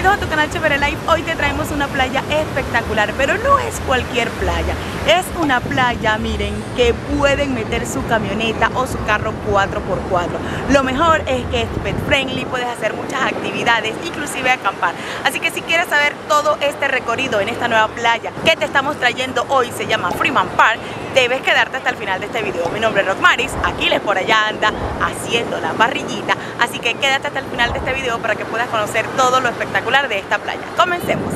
Bienvenidos a tu canal Chévere Life. Hoy te traemos una playa espectacular, pero no es cualquier playa. Es una playa, miren, que pueden meter su camioneta o su carro 4x4. Lo mejor es que es pet friendly, puedes hacer muchas actividades, inclusive acampar. Así que si quieres saber todo este recorrido en esta nueva playa que te estamos trayendo hoy, se llama Freeman Park, debes quedarte hasta el final de este video. Mi nombre es Rosmaris, Aquiles por allá anda haciendo la parrillita, así que quédate hasta el final de este video para que puedas conocer todo lo espectacular de esta playa. Comencemos.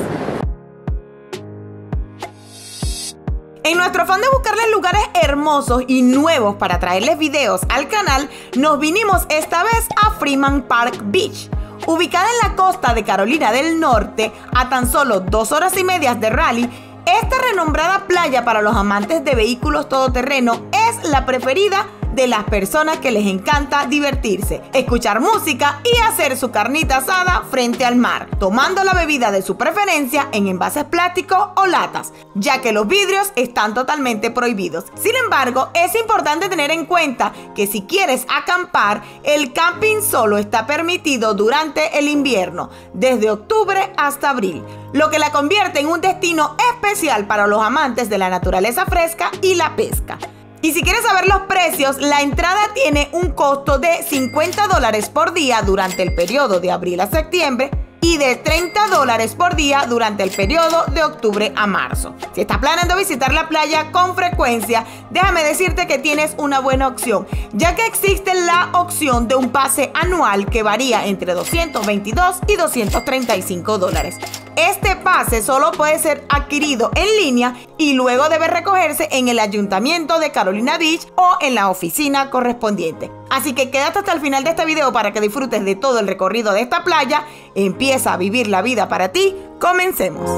En nuestro afán de buscarles lugares hermosos y nuevos para traerles videos al canal, nos vinimos esta vez a Freeman Park Beach. Ubicada en la costa de Carolina del Norte, a tan solo 2 horas y media de Raleigh, esta renombrada playa para los amantes de vehículos todoterreno es la preferida de las personas que les encanta divertirse, escuchar música y hacer su carnita asada frente al mar, tomando la bebida de su preferencia en envases plásticos o latas, ya que los vidrios están totalmente prohibidos. Sin embargo, es importante tener en cuenta que si quieres acampar, el camping solo está permitido durante el invierno, desde octubre hasta abril, lo que la convierte en un destino especial para los amantes de la naturaleza fresca y la pesca. Y si quieres saber los precios, la entrada tiene un costo de $50 por día durante el periodo de abril a septiembre y de $30 por día durante el periodo de octubre a marzo. Si estás planeando visitar la playa con frecuencia, déjame decirte que tienes una buena opción, ya que existe la opción de un pase anual que varía entre $222 y $235. Este pase solo puede ser adquirido en línea y luego debe recogerse en el ayuntamiento de Carolina Beach o en la oficina correspondiente. Así que quédate hasta el final de este video para que disfrutes de todo el recorrido de esta playa. Empieza a vivir la vida para ti. Comencemos.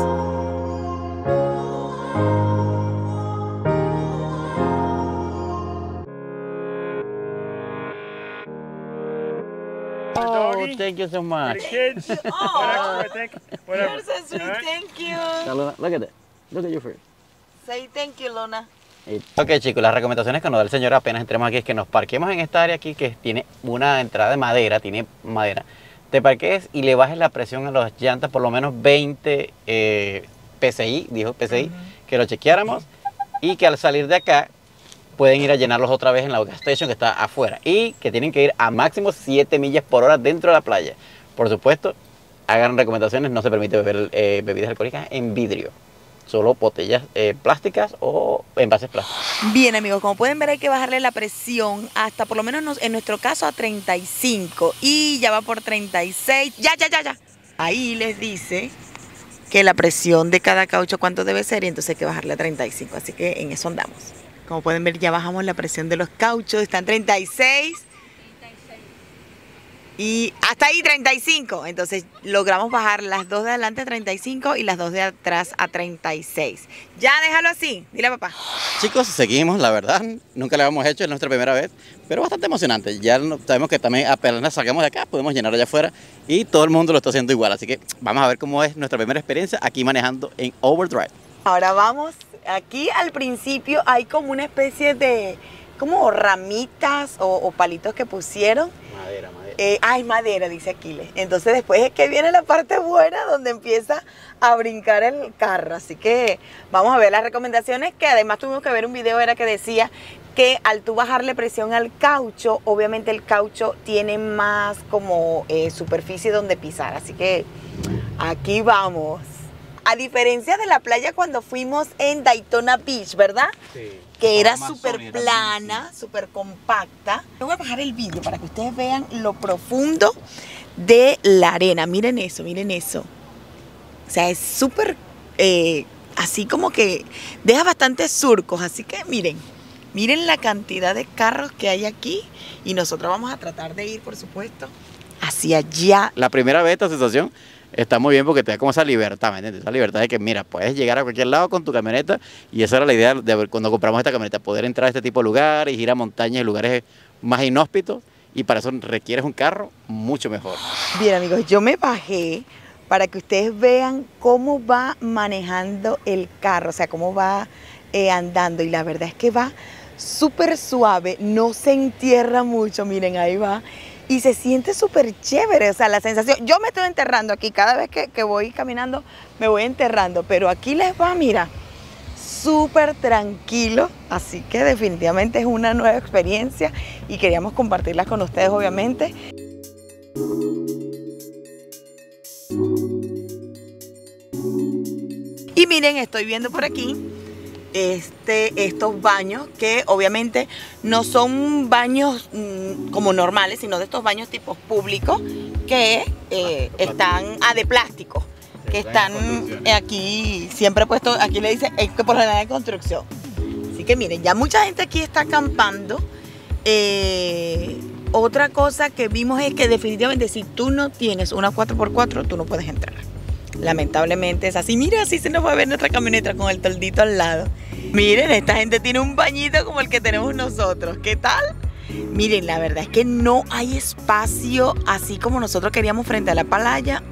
Oh, thank you so much. Kids. Oh, I think. Whatever. you're so sweet. All right. Thank you. Now, Luna, look at that. Look at your fruit. Say thank you, Luna. Ok, chicos, las recomendaciones que nos da el señor apenas entremos aquí es que nos parquemos en esta área aquí que tiene una entrada de madera, tiene madera. Te parquees y le bajes la presión a las llantas por lo menos 20 PSI, dijo PSI, que lo chequeáramos y que al salir de acá pueden ir a llenarlos otra vez en la gas station que está afuera y que tienen que ir a máximo 7 millas por hora dentro de la playa. Por supuesto, hagan recomendaciones, no se permite beber bebidas alcohólicas en vidrio. Solo botellas plásticas o envases plásticos. Bien, amigos, como pueden ver hay que bajarle la presión hasta por lo menos en nuestro caso a 35 y ya va por 36. Ya. Ahí les dice que la presión de cada caucho cuánto debe ser y entonces hay que bajarle a 35, así que en eso andamos. Como pueden ver ya bajamos la presión de los cauchos, están 36. Y hasta ahí 35, entonces logramos bajar las dos de adelante a 35 y las dos de atrás a 36. Ya déjalo así, dile a papá. Chicos, seguimos, la verdad, nunca lo habíamos hecho, es nuestra primera vez, pero bastante emocionante. Ya sabemos que también apenas salgamos de acá, podemos llenar allá afuera y todo el mundo lo está haciendo igual, así que vamos a ver cómo es nuestra primera experiencia aquí manejando en Overdrive. Ahora vamos, aquí al principio hay como una especie de, como ramitas o palitos que pusieron. Madera. Hay madera, dice Aquiles. Entonces después es que viene la parte buena donde empieza a brincar el carro. Así que vamos a ver las recomendaciones, que además tuvimos que ver un video era que decía que al tú bajarle presión al caucho, obviamente el caucho tiene más como superficie donde pisar. Así que aquí vamos. A diferencia de la playa cuando fuimos en Daytona Beach, ¿verdad? Sí. Que era súper plana, súper compacta. Voy a bajar el vídeo para que ustedes vean lo profundo de la arena. Miren eso, miren eso. O sea, es súper, así como que deja bastantes surcos. Así que miren la cantidad de carros que hay aquí. Y nosotros vamos a tratar de ir, por supuesto, hacia allá. La primera vez esta sensación está muy bien porque te da como esa libertad, ¿me entiendes? Esa libertad de que, mira, puedes llegar a cualquier lado con tu camioneta y esa era la idea de cuando compramos esta camioneta, poder entrar a este tipo de lugares, ir a montañas y lugares más inhóspitos y para eso requieres un carro mucho mejor. Bien, amigos, yo me bajé para que ustedes vean cómo va manejando el carro, o sea, cómo va andando y la verdad es que va súper suave, no se entierra mucho, miren, ahí va. y se siente súper chévere, o sea, la sensación. Yo me estoy enterrando aquí, cada vez que voy caminando me voy enterrando, pero aquí les va, mira, súper tranquilo, así que definitivamente es una nueva experiencia y queríamos compartirla con ustedes, obviamente. Y miren, estoy viendo por aquí estos baños que obviamente no son baños como normales, sino de estos baños tipos públicos que están de plástico, que están aquí siempre puestos, aquí le dice que por general de construcción. Así que miren, ya mucha gente aquí está acampando. Otra cosa que vimos es que definitivamente si tú no tienes una 4x4, tú no puedes entrar. Lamentablemente es así. Mira, así se nos va a ver nuestra camioneta con el toldito al lado. Miren, esta gente tiene un bañito como el que tenemos nosotros. ¿Qué tal? Miren, la verdad es que no hay espacio así como nosotros queríamos frente a la playa.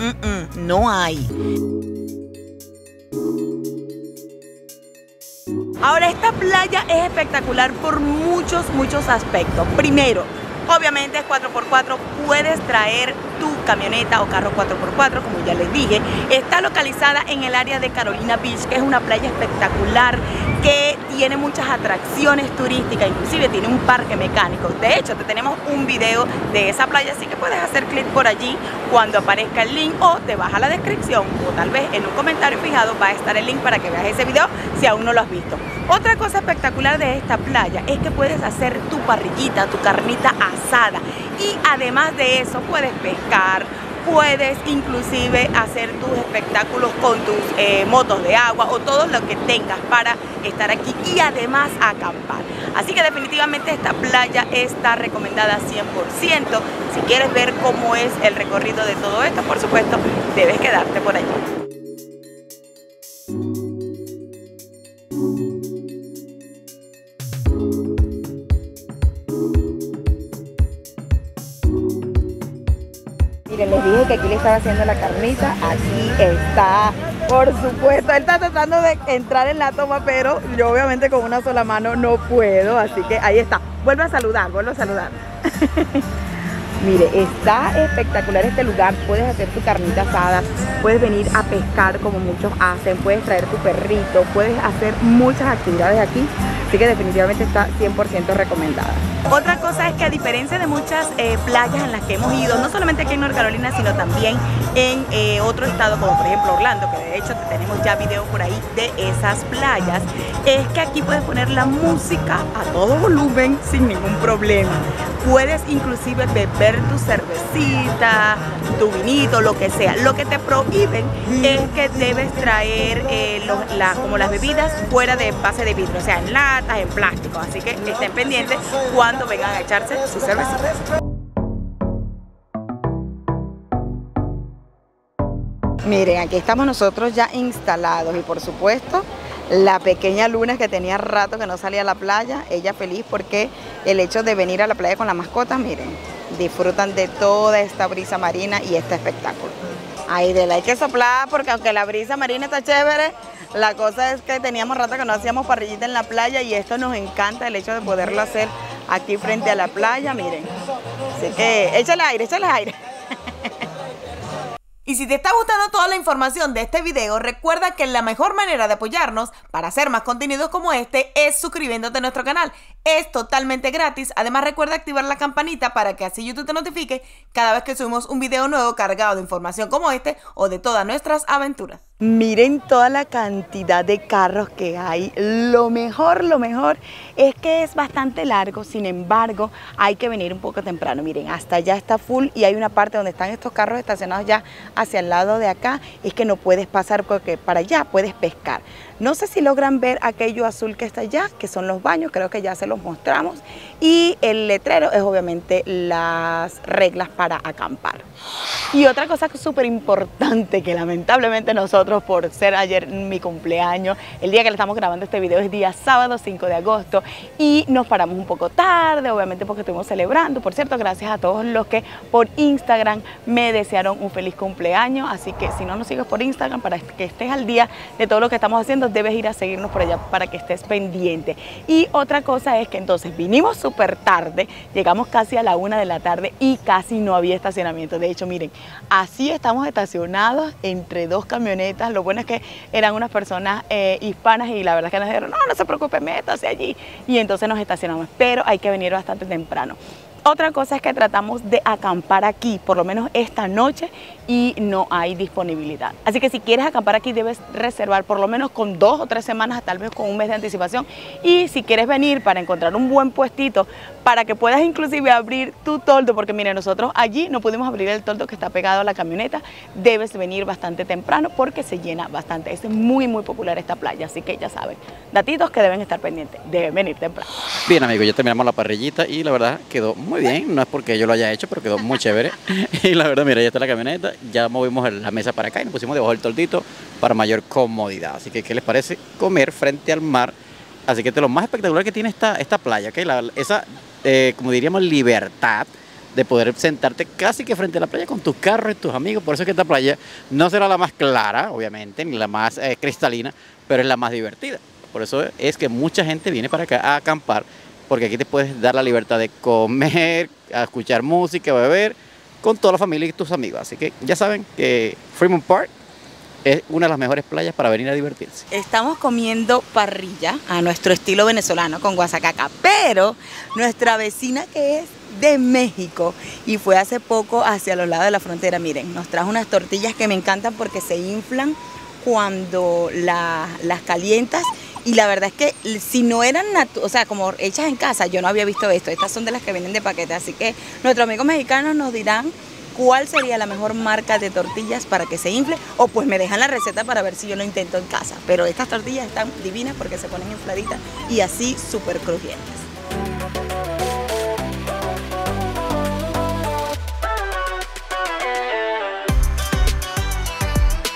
No hay. Ahora, esta playa es espectacular por muchos aspectos. Primero, obviamente es 4x4, puedes traer tu camioneta o carro 4x4, como ya les dije. Está localizada en el área de Carolina Beach, que es una playa espectacular, que tiene muchas atracciones turísticas, inclusive tiene un parque mecánico. De hecho, te tenemos un video de esa playa, así que puedes hacer clic por allí cuando aparezca el link, o te vas a la descripción, o tal vez en un comentario fijado va a estar el link para que veas ese video si aún no lo has visto. Otra cosa espectacular de esta playa es que puedes hacer tu parrillita, tu carnita asada, y además de eso puedes pescar, puedes inclusive hacer tus espectáculos con tus motos de agua o todo lo que tengas para estar aquí, y además acampar. Así que definitivamente esta playa está recomendada 100%. Si quieres ver cómo es el recorrido de todo esto, por supuesto, debes quedarte por allí. Miren, les dije que aquí le estaba haciendo la carnita. Aquí está, por supuesto. Él está tratando de entrar en la toma, pero yo obviamente con una sola mano no puedo. Así que ahí está. Vuelve a saludar, vuelve a saludar. Mire, está espectacular este lugar. Puedes hacer tu carnita asada, puedes venir a pescar como muchos hacen, puedes traer tu perrito, puedes hacer muchas actividades aquí. Así que definitivamente está 100% recomendada. Otra cosa es que a diferencia de muchas playas en las que hemos ido, no solamente aquí en North Carolina, sino también en otro estado, como por ejemplo Orlando, que de hecho tenemos ya videos por ahí de esas playas, es que aquí puedes poner la música a todo volumen sin ningún problema. Puedes inclusive beber tu cervecita, tu vinito, lo que sea. Lo que te prohíben es que debes traer como las bebidas fuera de base de vidrio, o sea, en latas, en plástico. Así que estén pendientes cuando vengan a echarse sus cervecitas. Miren, aquí estamos nosotros ya instalados, y por supuesto la pequeña Luna, que tenía rato que no salía a la playa, ella feliz porque el hecho de venir a la playa con la mascota, miren, disfrutan de toda esta brisa marina y este espectáculo. Ay, de la hay que soplar, porque aunque la brisa marina está chévere, la cosa es que teníamos rato que no hacíamos parrillita en la playa, y esto nos encanta, el hecho de poderlo hacer aquí frente a la playa, miren. Así que échale aire, échale aire. Y si te está gustando toda la información de este video, recuerda que la mejor manera de apoyarnos para hacer más contenidos como este es suscribiéndote a nuestro canal. Es totalmente gratis. Además, recuerda activar la campanita para que así YouTube te notifique cada vez que subimos un video nuevo cargado de información como este o de todas nuestras aventuras. Miren toda la cantidad de carros que hay. Lo mejor es que es bastante largo, sin embargo, hay que venir un poco temprano. Miren, hasta allá está full, y hay una parte donde están estos carros estacionados ya hacia el lado de acá. Es que no puedes pasar porque para allá puedes pescar. No sé si logran ver aquello azul que está allá, que son los baños, creo que ya se los mostramos. Y el letrero es obviamente las reglas para acampar. Y otra cosa súper importante, que lamentablemente nosotros, por ser ayer mi cumpleaños, el día que le estamos grabando este video es día sábado 5 de agosto, y nos paramos un poco tarde, obviamente porque estuvimos celebrando. Por cierto, gracias a todos los que por Instagram me desearon un feliz cumpleaños, así que si no nos sigues por Instagram, para que estés al día de todo lo que estamos haciendo, debes ir a seguirnos por allá para que estés pendiente. Y otra cosa es que entonces vinimos súper tarde, llegamos casi a la 1 de la tarde y casi no había estacionamiento. De hecho, miren, así estamos estacionados entre dos camionetas. Lo bueno es que eran unas personas hispanas y la verdad es que nos dijeron, no se preocupe, métase allí. Y entonces nos estacionamos, pero hay que venir bastante temprano. Otra cosa es que tratamos de acampar aquí, por lo menos esta noche, y no hay disponibilidad. Así que si quieres acampar aquí debes reservar por lo menos con 2 o 3 semanas, tal vez con un mes de anticipación. Y si quieres venir para encontrar un buen puestito, para que puedas inclusive abrir tu toldo, porque mire, nosotros allí no pudimos abrir el toldo que está pegado a la camioneta, debes venir bastante temprano porque se llena bastante. Es muy popular esta playa, así que ya saben, datitos que deben estar pendientes, deben venir temprano. Bien amigos, ya terminamos la parrillita y la verdad quedó muy bien, no es porque yo lo haya hecho, pero quedó muy chévere. Y la verdad, mira, ya está la camioneta, ya movimos la mesa para acá y nos pusimos debajo del toldito para mayor comodidad. Así que, ¿qué les parece comer frente al mar? Así que de lo más espectacular que tiene esta playa, ¿okay? Esa, como diríamos, libertad de poder sentarte casi que frente a la playa con tus carros y tus amigos. Por eso es que esta playa no será la más clara, obviamente, ni la más cristalina, pero es la más divertida. Por eso es que mucha gente viene para acá a acampar, porque aquí te puedes dar la libertad de comer, a escuchar música, beber, con toda la familia y tus amigos. Así que ya saben que Fremont Park es una de las mejores playas para venir a divertirse. Estamos comiendo parrilla a nuestro estilo venezolano con guasacaca, pero nuestra vecina que es de México y fue hace poco hacia los lados de la frontera, miren, nos trajo unas tortillas que me encantan porque se inflan cuando las calientas. Y la verdad es que si no eran, o sea, como hechas en casa, yo no había visto esto. Estas son de las que vienen de paquete, así que nuestros amigos mexicanos nos dirán cuál sería la mejor marca de tortillas para que se infle, o pues me dejan la receta para ver si yo lo intento en casa. Pero estas tortillas están divinas porque se ponen infladitas y así súper crujientes.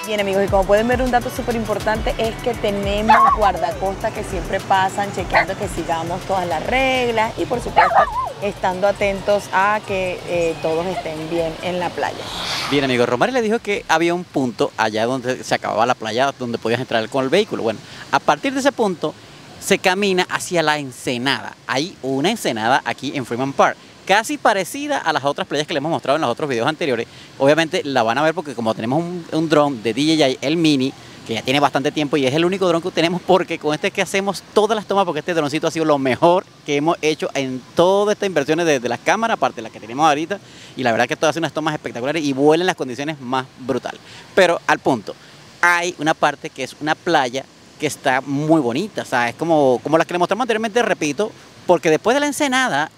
Bien amigos, y como pueden ver, un dato súper importante es que tenemos guardacostas que siempre pasan chequeando que sigamos todas las reglas y por supuesto estando atentos a que todos estén bien en la playa. Bien amigos, Romari le dijo que había un punto allá donde se acababa la playa donde podías entrar con el vehículo. Bueno, a partir de ese punto se camina hacia la ensenada. Hay una ensenada aquí en Fremont Park, casi parecida a las otras playas que les hemos mostrado en los otros videos anteriores. Obviamente la van a ver porque como tenemos un dron de DJI, el Mini, que ya tiene bastante tiempo y es el único dron que tenemos porque con este es que hacemos todas las tomas, porque este droncito ha sido lo mejor que hemos hecho en todas estas inversiones de las cámaras, aparte de las que tenemos ahorita, y la verdad que esto hace unas tomas espectaculares y vuela en las condiciones más brutales. Pero al punto, hay una parte que es una playa que está muy bonita, o sea, es como las que les mostramos anteriormente, repito, porque después de la ensenada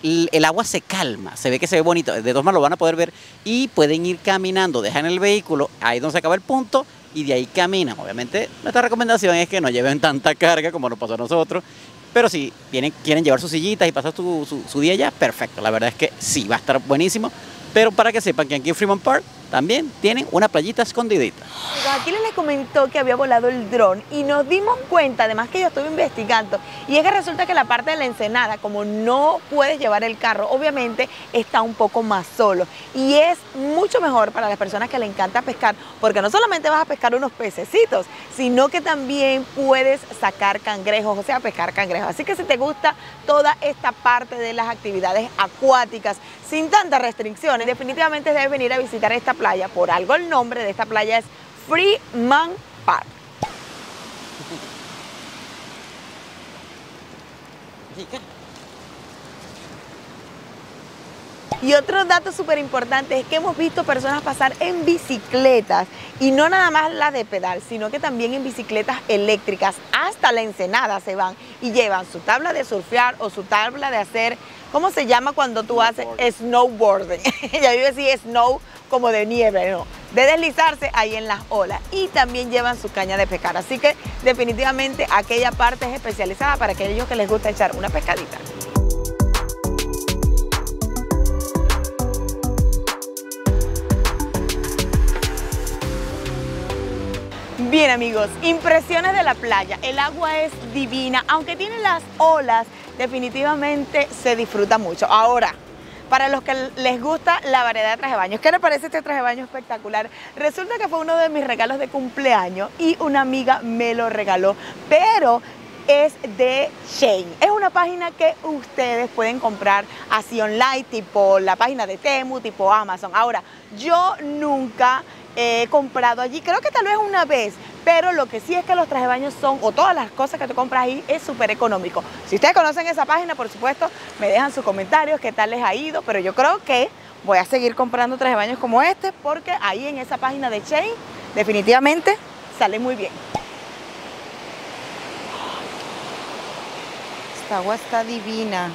el agua se calma, se ve bonito, de todas maneras lo van a poder ver y pueden ir caminando, dejan el vehículo, ahí donde se acaba el punto y de ahí caminan. Obviamente nuestra recomendación es que no lleven tanta carga como nos pasó a nosotros, pero si quieren llevar sus sillitas y pasar su día allá, perfecto, la verdad es que sí, va a estar buenísimo, pero para que sepan que aquí en Fremont Park también tienen una playita escondidita. Aquí les comentó que había volado el dron y nos dimos cuenta, además que yo estuve investigando, y es que resulta que la parte de la ensenada, como no puedes llevar el carro, obviamente está un poco más solo. Y es mucho mejor para las personas que le encanta pescar, porque no solamente vas a pescar unos pececitos, sino que también puedes sacar cangrejos, o sea, pescar cangrejos. Así que si te gusta toda esta parte de las actividades acuáticas, sin tantas restricciones, definitivamente debes venir a visitar esta playa. Por algo el nombre de esta playa es Fremont Park. Y otro dato súper importante es que hemos visto personas pasar en bicicletas, y no nada más las de pedal, sino que también en bicicletas eléctricas. Hasta la ensenada se van y llevan su tabla de surfear o su tabla de hacer, ¿cómo se llama cuando tú haces snowboarding? Ya iba a decir snow como de nieve, no, de deslizarse ahí en las olas, y también llevan su caña de pescar. Así que definitivamente aquella parte es especializada para aquellos que les gusta echar una pescadita. Bien amigos, impresiones de la playa. El agua es divina, aunque tiene las olas, definitivamente se disfruta mucho. Ahora, para los que les gusta la variedad de traje de baño. ¿Qué les parece este traje de baño espectacular? Resulta que fue uno de mis regalos de cumpleaños y una amiga me lo regaló, pero es de Shein. Es una página que ustedes pueden comprar así online, tipo la página de Temu, tipo Amazon. Ahora, yo nunca he comprado allí, creo que tal vez una vez, pero lo que sí es que los trajes de baño son, o todas las cosas que tú compras ahí, es súper económico. Si ustedes conocen esa página, por supuesto, me dejan sus comentarios, qué tal les ha ido, pero yo creo que voy a seguir comprando trajes de baño como este, porque ahí en esa página de Shein, definitivamente, sale muy bien. Esta agua está divina.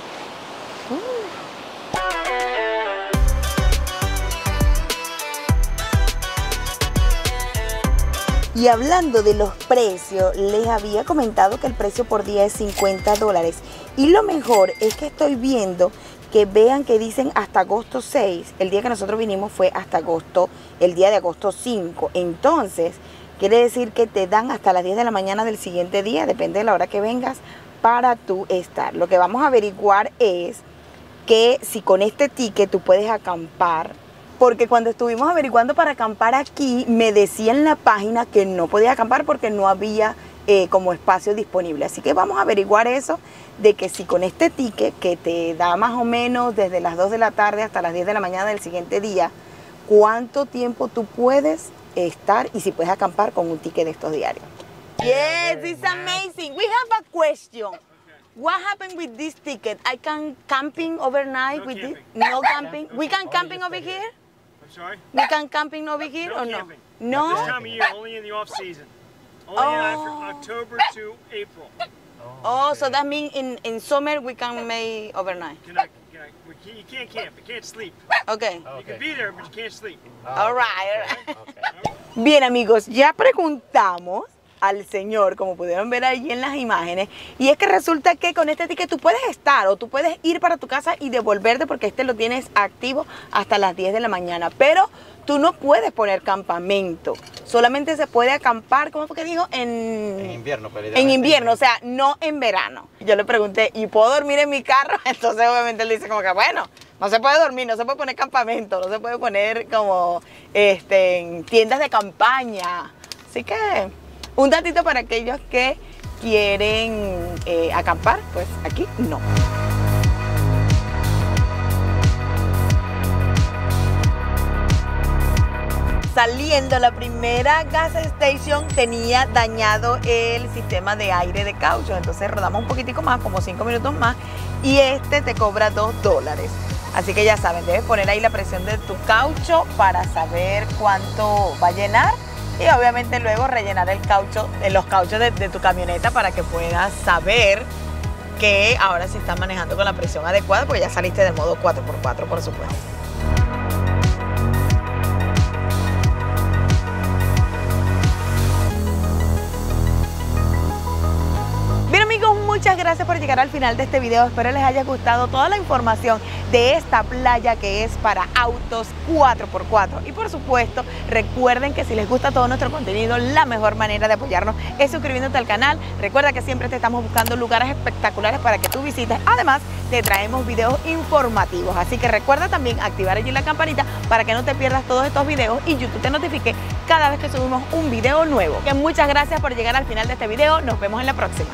Y hablando de los precios, les había comentado que el precio por día es $50. Y lo mejor es que estoy viendo que vean que dicen hasta agosto 6. El día que nosotros vinimos fue hasta agosto, el día de agosto 5. Entonces, quiere decir que te dan hasta las 10 de la mañana del siguiente día, depende de la hora que vengas, para tú estar. Lo que vamos a averiguar es que si con este ticket tú puedes acampar, porque cuando estuvimos averiguando para acampar aquí, me decía en la página que no podía acampar porque no había como espacio disponible. Así que vamos a averiguar eso, de que si con este ticket que te da más o menos desde las 2 de la tarde hasta las 10 de la mañana del siguiente día, cuánto tiempo tú puedes estar y si puedes acampar con un ticket de estos diarios. Yes, it's amazing. We have a question. Okay. What happened with this ticket? I can camping overnight with this? No camping. We can camping over here? I'm sorry? We can camping over here or no? Camping. No? This time of year, only in the off season. Only after October to April. Oh, so that means in summer we can make overnight. You can't camp. You can't sleep. Okay. You can be there, but you can't sleep. All right. Bien, amigos, ya preguntamos al señor, como pudieron ver allí en las imágenes, y es que resulta que con este ticket tú puedes estar o tú puedes ir para tu casa y devolverte, porque este lo tienes activo hasta las 10 de la mañana, pero tú no puedes poner campamento, solamente se puede acampar, ¿cómo fue que dijo? En invierno, pero en invierno, o sea, no en verano. Yo le pregunté, ¿y puedo dormir en mi carro? Entonces obviamente él dice como que bueno, no se puede dormir, no se puede poner campamento, no se puede poner como en tiendas de campaña, así que un datito para aquellos que quieren acampar, pues aquí no. Saliendo, la primera gas station tenía dañado el sistema de aire de caucho, entonces rodamos un poquitico más, como 5 minutos más, y este te cobra $2. Así que ya saben, debes poner ahí la presión de tu caucho para saber cuánto va a llenar. Y obviamente luego rellenar el caucho, los cauchos de tu camioneta para que puedas saber que ahora sí estás manejando con la presión adecuada, porque ya saliste del modo 4x4, por supuesto. Bien, amigos, muchas gracias por llegar al final de este video. Espero les haya gustado toda la información de esta playa que es para autos 4x4. Y por supuesto, recuerden que si les gusta todo nuestro contenido, la mejor manera de apoyarnos es suscribiéndote al canal. Recuerda que siempre te estamos buscando lugares espectaculares para que tú visites. Además, te traemos videos informativos. Así que recuerda también activar allí la campanita para que no te pierdas todos estos videos y YouTube te notifique cada vez que subimos un video nuevo. Que muchas gracias por llegar al final de este video. Nos vemos en la próxima.